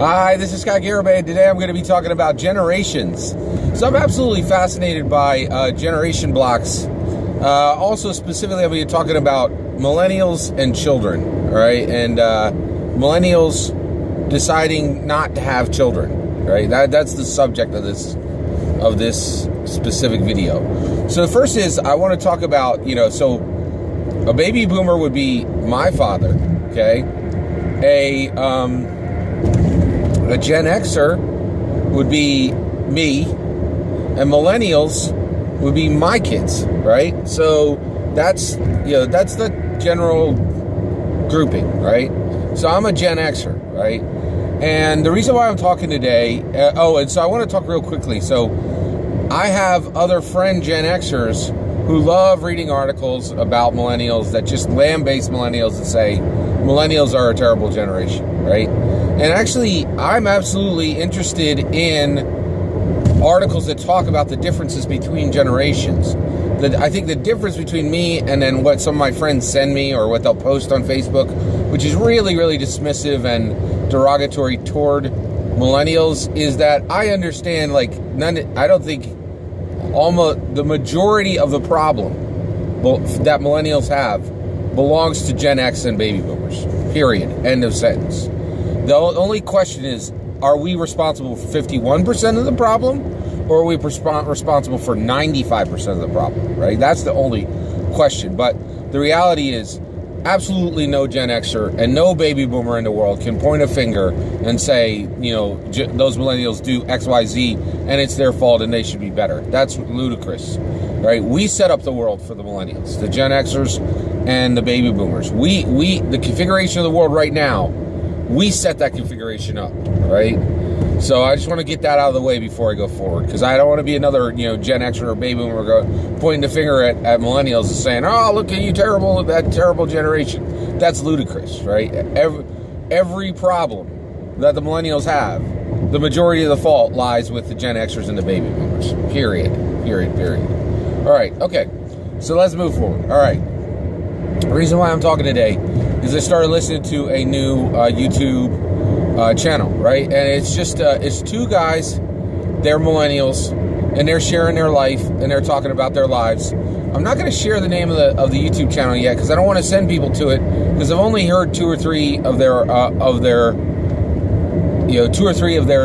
Hi, this is Scott Garibay. Today I'm going to be talking about generations. So I'm absolutely fascinated by generation blocks. Also, specifically, I'm going to be talking about millennials and children, all right? And millennials deciding not to have children, right? That's the subject of this specific video. So the first is I want to talk about, so a baby boomer would be my father, okay? A Gen Xer would be me, and millennials would be my kids, right? So that's the general grouping, right? So I'm a Gen Xer, right? And the reason why I'm talking today, and so I want to talk real quickly. So I have other friend Gen Xers who love reading articles about millennials that just lambaste millennials and say millennials are a terrible generation, right? And actually, I'm absolutely interested in articles that talk about the differences between generations. I think the difference between me and then what some of my friends send me or what they'll post on Facebook, which is really, really dismissive and derogatory toward millennials, is that I understand, I don't think almost the majority of the problem that millennials have belongs to Gen X and baby boomers, period, end of sentence. The only question is, are we responsible for 51% of the problem, or are we responsible for 95% of the problem, right? That's the only question. But the reality is, absolutely no Gen Xer and no baby boomer in the world can point a finger and say, those millennials do X, Y, Z, and it's their fault and they should be better. That's ludicrous, right? We set up the world for the millennials, the Gen Xers and the baby boomers. The configuration of the world right now, we set that configuration up, right? So I just want to get that out of the way before I go forward, because I don't want to be another, Gen Xer or baby boomer pointing the finger at millennials and saying, "Oh, look at you, that terrible generation." That's ludicrous, right? Every problem that the millennials have, the majority of the fault lies with the Gen Xers and the baby boomers. Period. All right, okay. So let's move forward. All right. The reason why I'm talking today is I started listening to a new YouTube channel, right? And it's just it's two guys. They're millennials, and they're sharing their life, and they're talking about their lives. I'm not going to share the name of the YouTube channel yet, because I don't want to send people to it, because I've only heard two or three of their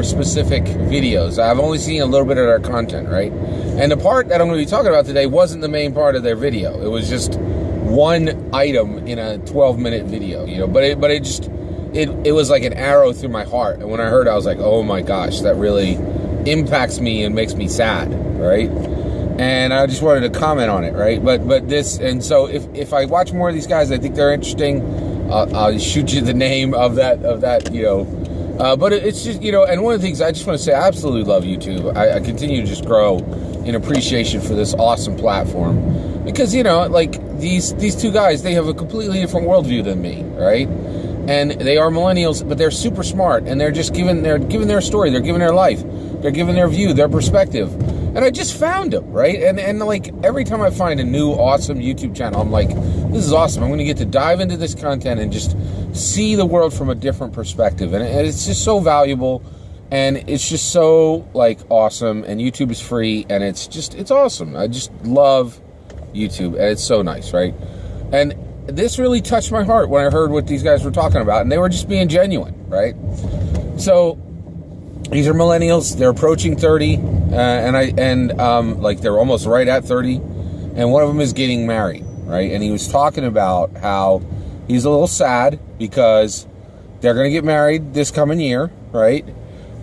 specific videos. I've only seen a little bit of their content, right? And the part that I'm going to be talking about today wasn't the main part of their video. It was just one item in a 12-minute video, but it was like an arrow through my heart. And when I heard it, I was like, oh my gosh, that really impacts me and makes me sad, right? And I just wanted to comment on it, right? But this, and so if I watch more of these guys, I think they're interesting. I'll shoot you the name of that, but it's just, and one of the things I just want to say, I absolutely love YouTube. I continue to just grow in appreciation for this awesome platform, because, these two guys, they have a completely different worldview than me, right? And they are millennials, but they're super smart, and they're giving their story, they're giving their life, they're giving their view, their perspective. And I just found them, right? And every time I find a new awesome YouTube channel, I'm like, this is awesome. I'm going to get to dive into this content and just see the world from a different perspective. And it's just so valuable, and it's just so awesome. And YouTube is free, and it's awesome. I just love YouTube, and it's so nice, right? And this really touched my heart when I heard what these guys were talking about, and they were just being genuine, right? So these are millennials. They're approaching 30, they're almost right at 30, and one of them is getting married, right? And he was talking about how he's a little sad because they're going to get married this coming year, right?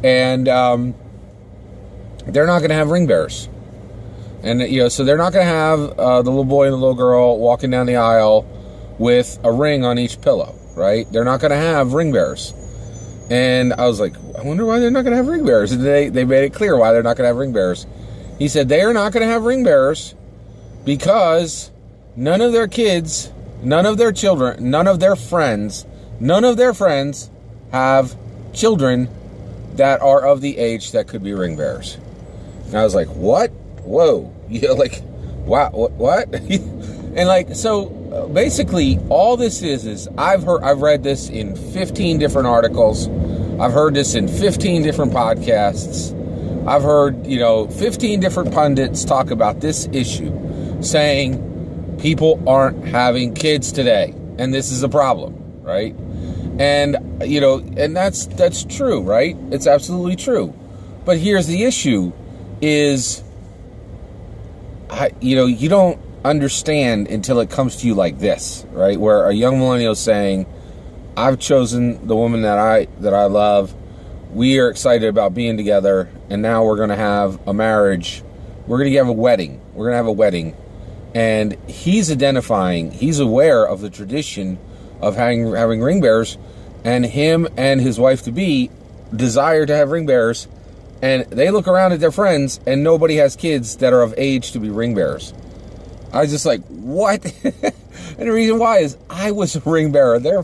And they're not going to have ring bearers. And, so they're not going to have the little boy and the little girl walking down the aisle with a ring on each pillow, right? They're not going to have ring bearers. And I was like, I wonder why they're not going to have ring bearers. And they made it clear why they're not going to have ring bearers. He said they are not going to have ring bearers because none of their kids, none of their children, none of their friends have children that are of the age that could be ring bearers. And I was like, what? Whoa. Wow, what? And so basically all this is I've read this in 15 different articles I've heard this in 15 different podcasts. I've heard, 15 different pundits talk about this issue, saying people aren't having kids today, and this is a problem, right? And, and that's true, right? It's absolutely true. But here's the issue is, you don't understand until it comes to you like this, right? Where a young millennial is saying, I've chosen the woman that I love. We are excited about being together, and now we're going to have a marriage. We're going to have a wedding. We're going to have a wedding. And he's aware of the tradition of having ring bearers, and him and his wife-to-be desire to have ring bearers, and they look around at their friends, and nobody has kids that are of age to be ring bearers. I was just like, what? And the reason why is I was a ring bearer. There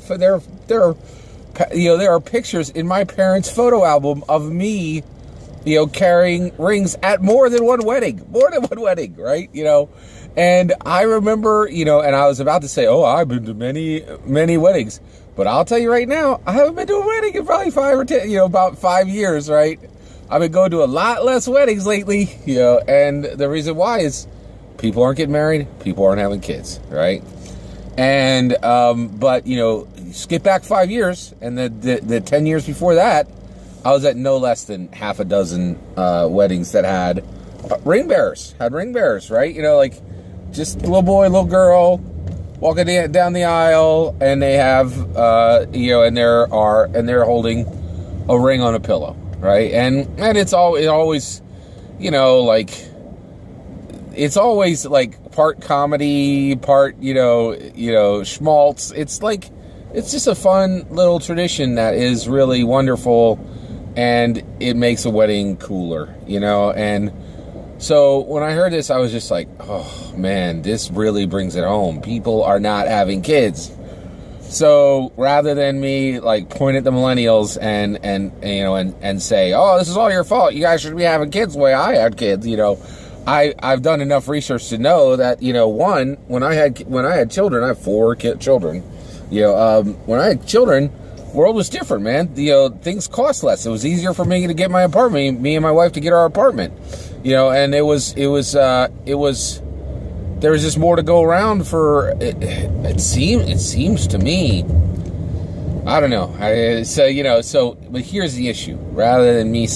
are pictures in my parents' photo album of me, carrying rings at more than one wedding, right? And I remember, and I was about to say, oh, I've been to many, many weddings, but I'll tell you right now, I haven't been to a wedding in probably 5 or 10, about 5 years, right? I've been going to a lot less weddings lately, and the reason why is people aren't getting married, people aren't having kids, right? And, but, skip back 5 years, and the 10 years before that, I was at no less than half a dozen weddings that had ring bearers, right? Like just little boy, little girl walking down the aisle, and they have, and they're holding a ring on a pillow, right? And it's always, it's always like part comedy, part, schmaltz. It's just a fun little tradition that is really wonderful, and it makes a wedding cooler, and so when I heard this, I was just like, oh man, this really brings it home. People are not having kids. So rather than me like point at the millennials and say, oh, this is all your fault, you guys should be having kids the way I had kids, I've done enough research to know that, one, when I had children, I have 4 children. When I had children, the world was different, man. Things cost less. It was easier for me to get my apartment, me and my wife to get our apartment. And there was just more to go around for it. It seems to me. I don't know. But here's the issue. Rather than me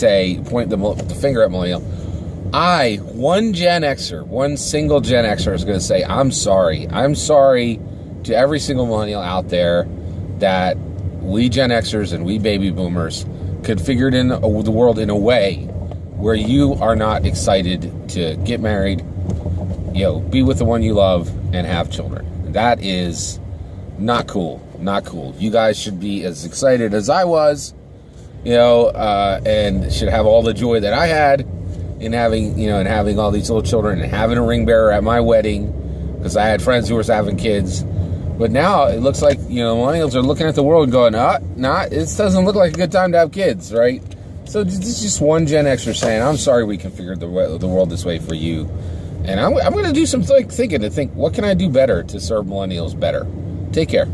point the finger at millennial, one single Gen Xer is going to say, I'm sorry. I'm sorry to every single millennial out there that we Gen Xers and we baby boomers configured in the world in a way where you are not excited to get married, be with the one you love and have children. That is not cool. Not cool. You guys should be as excited as I was, and should have all the joy that I had in having all these little children and having a ring bearer at my wedding, because I had friends who were having kids. But now it looks like, millennials are looking at the world and going, it doesn't look like a good time to have kids, right? So this is just one Gen Xer saying, I'm sorry we configured the world this way for you. And I'm going to do some thinking to think, what can I do better to serve millennials better? Take care.